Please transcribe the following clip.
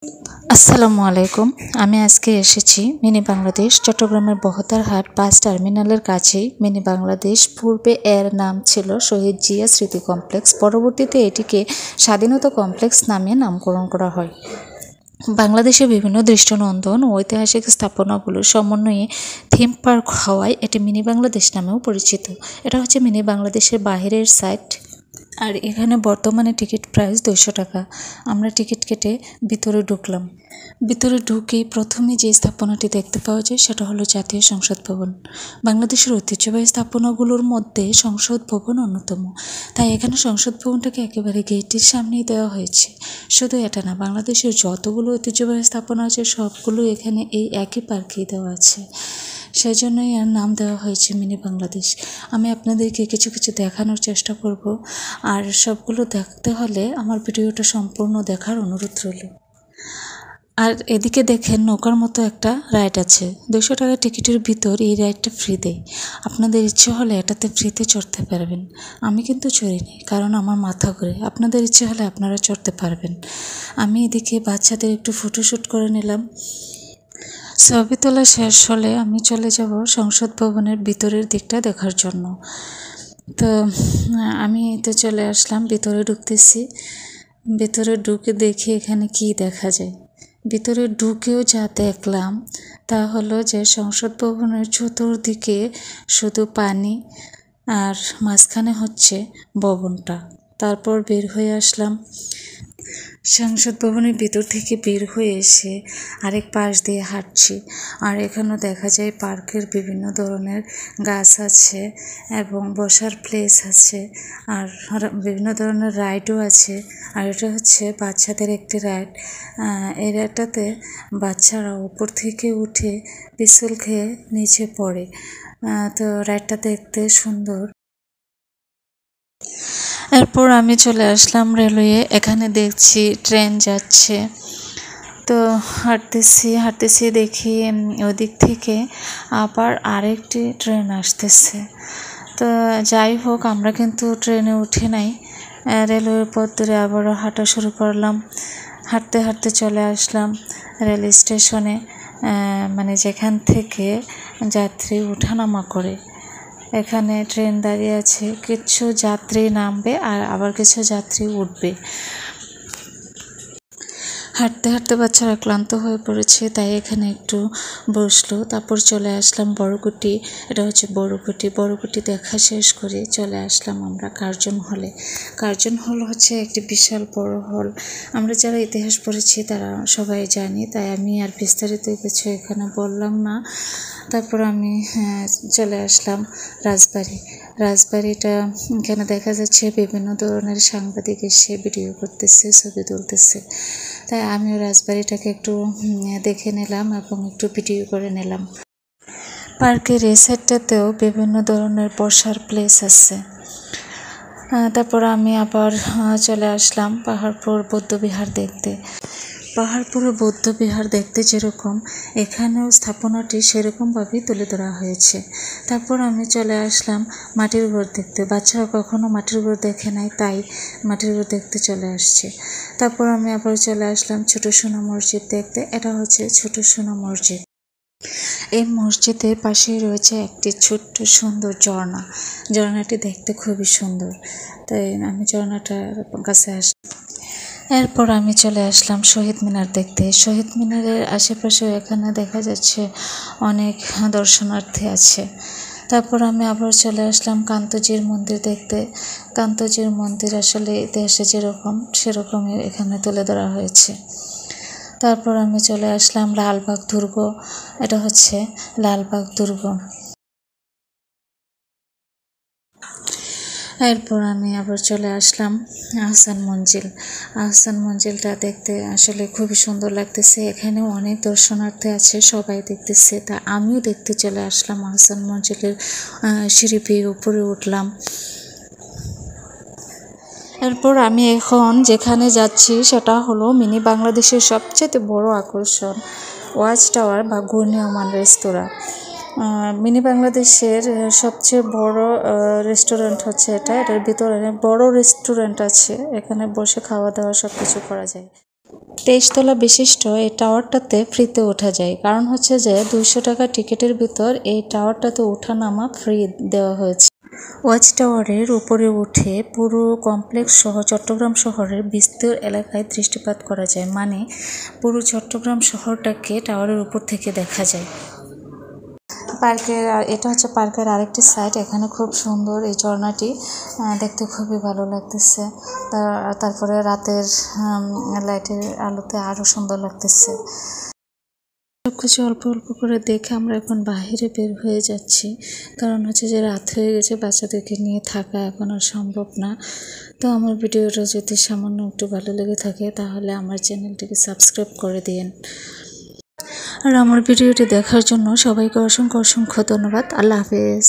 আসসালামু আলাইকুম। আমি আজকে এসেছি মিনি বাংলাদেশ চট্টগ্রামের বহদ্দারহাট বাস টার্মিনালের কাছেই। মিনি বাংলাদেশ পূর্বে এর নাম ছিল শহীদ জিয়া স্মৃতি কমপ্লেক্স, পরবর্তীতে এটিকে স্বাধীনতা কমপ্লেক্স নামে নামকরণ করা হয়। বাংলাদেশের বিভিন্ন দৃষ্টিনন্দন ও ঐতিহাসিক স্থাপনাগুলোর সমন্বয়ে থিম পার্ক হওয়ায় এটি মিনি বাংলাদেশ নামেও পরিচিত। এটা হচ্ছে মিনি বাংলাদেশের বাহিরের সাইট, আর এখানে বর্তমানে টিকিট প্রাইস 200 টাকা। আমরা টিকিট কেটে ভিতরে ঢুকলাম। ভিতরে ঢুকেই প্রথমে যে স্থাপনাটি দেখতে পাওয়া যায় সেটা হলো জাতীয় সংসদ ভবন। বাংলাদেশের ঐতিহ্যবাহী স্থাপনাগুলোর মধ্যে সংসদ ভবন অন্যতম, তাই এখানে সংসদ ভবনটাকে একেবারে গেটের সামনেই দেওয়া হয়েছে। শুধু এটা না, বাংলাদেশের যতগুলো ঐতিহ্যবাহী স্থাপনা আছে সবগুলো এখানে এই একই পার্কেই দেওয়া আছে, সেজন্যই এর নাম দেওয়া হয়েছে মিনি বাংলাদেশ। আমি আপনাদেরকে কিছু কিছু দেখানোর চেষ্টা করব, আর সবগুলো দেখতে হলে আমার ভিডিওটা সম্পূর্ণ দেখার অনুরোধ রইল। আর এদিকে দেখেন নৌকার মতো একটা রাইড আছে, 200 টাকা টিকিটের ভিতর এই রাইডটা ফ্রি দেয়। আপনাদের ইচ্ছে হলে এটাতে ফ্রিতে চড়তে পারবেন। আমি কিন্তু চড়িনি, কারণ আমার মাথা ঘুরে। আপনাদের ইচ্ছে হলে আপনারা চড়তে পারবেন। আমি এদিকে বাচ্চাদের একটু ফটোশ্যুট করে নিলাম। ছবি তোলা শেষ হলে আমি চলে যাব সংসদ ভবনের ভিতরের দিকটা দেখার জন্য। তো আমি তো চলে আসলাম, ভিতরে ঢুকতেছি। ভিতরে ঢুকে দেখি এখানে কি দেখা যায়। ভিতরে ঢুকেও যা দেখলাম তা হলো যে সংসদ ভবনের চতুর্দিকে শুধু পানি, আর মাঝখানে হচ্ছে ভবনটা। তারপর বের হয়ে আসলাম। সংসদ ভবনের ভিতর থেকে বের হয়ে এসে আরেক পাশ দিয়ে হাঁটছি, আর এখানেও দেখা যায় পার্কের বিভিন্ন ধরনের গাছ আছে এবং বসার প্লেস আছে, আর বিভিন্ন ধরনের রাইডও আছে। আর এটা হচ্ছে বাচ্চাদের একটি রাইড। এই রাইডটাতে বাচ্চারা উপর থেকে উঠে পিছল খেয়ে নিচে পড়ে। তো রাইডটা দেখতে সুন্দর। এরপর আমি চলে আসলাম রেলওয়ে। এখানে দেখছি ট্রেন যাচ্ছে। তো হাঁটতেছি দেখি ওদিক থেকে আবার আরেকটি ট্রেন আসতেছে। তো যাই হোক, আমরা কিন্তু ট্রেনে উঠে নাই। রেলওয়ের পথ ধরে আবারও হাঁটা শুরু করলাম। হাঁটতে হাঁটতে চলে আসলাম রেল স্টেশনে, মানে যেখান থেকে যাত্রী ওঠানামা করে। এখানে ট্রেন দাঁড়িয়ে আছে, কিছু যাত্রী নামবে আর আবার কিছু যাত্রী উঠবে। হাঁটতে হাঁটতে বাচ্চারা ক্লান্ত হয়ে পড়েছে, তাই এখানে একটু বসলো। তারপর চলে আসলাম বড়কুটি। এটা হচ্ছে বড়কুটি দেখা শেষ করে চলে আসলাম আমরা কার্জন হলে। কার্জন হল হচ্ছে একটি বিশাল বড় হল। আমরা যারা ইতিহাস পড়েছি তারা সবাই জানি, তাই আমি আর বিস্তারিত কিছু এখানে বললাম না। তারপর আমি চলে আসলাম রাজবাড়িটা। এখানে দেখা যাচ্ছে বিভিন্ন ধরনের সাংবাদিক এসে ভিডিও করতেছে, ছবি তুলতেছে, তাই আমিও রাজবাড়িটাকে একটু দেখে নিলাম এবং একটু ভিডিও করে নিলাম। পার্কের এই সাইডটাতেও বিভিন্ন ধরনের বসার প্লেস আছে। তারপর আমি আবার চলে আসলাম পাহাড়পুর বৌদ্ধবিহার দেখতে। পাহাড়পুরের বৌদ্ধবিহার দেখতে যেরকম, এখানেও স্থাপনাটি সেরকমভাবেই তুলে ধরা হয়েছে। তারপর আমি চলে আসলাম মাটির ঘর দেখতে। বাচ্চারা কখনো মাটির ঘর দেখে নাই, তাই মাটির ঘর দেখতে চলে আসছে। তারপর আমি আবার চলে আসলাম ছোট সোনা মসজিদ দেখতে। এটা হচ্ছে ছোট সোনা মসজিদ। এই মসজিদের পাশেই রয়েছে একটি ছোট্ট সুন্দর ঝর্ণাটি দেখতে খুবই সুন্দর, তাই আমি ঝর্ণাটার কাছে আসলাম। এরপর আমি চলে আসলাম শহীদ মিনার দেখতে। শহীদ মিনারের আশেপাশে এখানে দেখা যাচ্ছে অনেক দর্শনার্থী আছে। তারপর আমি আবার চলে আসলাম কান্তজির মন্দির দেখতে। কান্তজির মন্দির আসলে ইতিহাসে যেরকম সেরকমই এখানে তুলে ধরা হয়েছে। তারপর আমি চলে আসলাম লালবাগ দুর্গ। এটা হচ্ছে লালবাগ দুর্গ। এরপর আমি আবার চলে আসলাম আহসান মঞ্জিলটা দেখতে আসলে খুবই সুন্দর লাগতেছে। এখানেও অনেক দর্শনার্থী আছে, সবাই দেখতেছে, তা আমিও দেখতে চলে আসলাম আহসান মঞ্জিলের সিঁড়ি বেয়ে উপরে উঠলাম। এরপর আমি এখন যেখানে যাচ্ছি সেটা হলো মিনি বাংলাদেশের সবচেয়ে বড় আকর্ষণ ওয়াচ টাওয়ার বা ঘূর্ণীয়মান রেস্তোরাঁ। মিনি বাংলাদেশের সবচেয়ে বড় রেস্টুরেন্ট হচ্ছে এটা। এটার ভিতরে বড় রেস্টুরেন্ট আছে, এখানে বসে খাওয়া দাওয়া সব কিছু করা যায়। 23 তলা বিশিষ্ট এই টাওয়ারটাতে ফ্রিতে ওঠা যায়, কারণ হচ্ছে যে 200 টাকা টিকিটের ভিতর এই টাওয়ারটাতে ওঠা নামা ফ্রি দেওয়া হয়েছে। ওয়াচ টাওয়ারের উপরে উঠে পুরো কমপ্লেক্স সহ চট্টগ্রাম শহরের বিস্তর এলাকায় দৃষ্টিপাত করা যায়, মানে পুরো চট্টগ্রাম শহরটাকে টাওয়ারের উপর থেকে দেখা যায়। পার্কের এটা হচ্ছে পার্কের আরেকটি সাইড। এখানে খুব সুন্দর এই ঝর্ণাটি দেখতে খুবই ভালো লাগতেছে। তারপরে রাতের লাইটের আলোতে আরও সুন্দর লাগতেছে। সবকিছু অল্প অল্প করে দেখে আমরা এখন বাহিরে বের হয়ে যাচ্ছি, কারণ হচ্ছে যে রাত হয়ে গেছে, বাচ্চাদেরকে নিয়ে থাকা এখন আর সম্ভব না। তো আমার ভিডিওটা যদি সামান্য একটু ভালো লেগে থাকে তাহলে আমার চ্যানেলটিকে সাবস্ক্রাইব করে দিন। আর আমার ভিডিওটি দেখার জন্য সবাইকে অসংখ্য অসংখ্য ধন্যবাদ। আল্লাহ হাফেজ।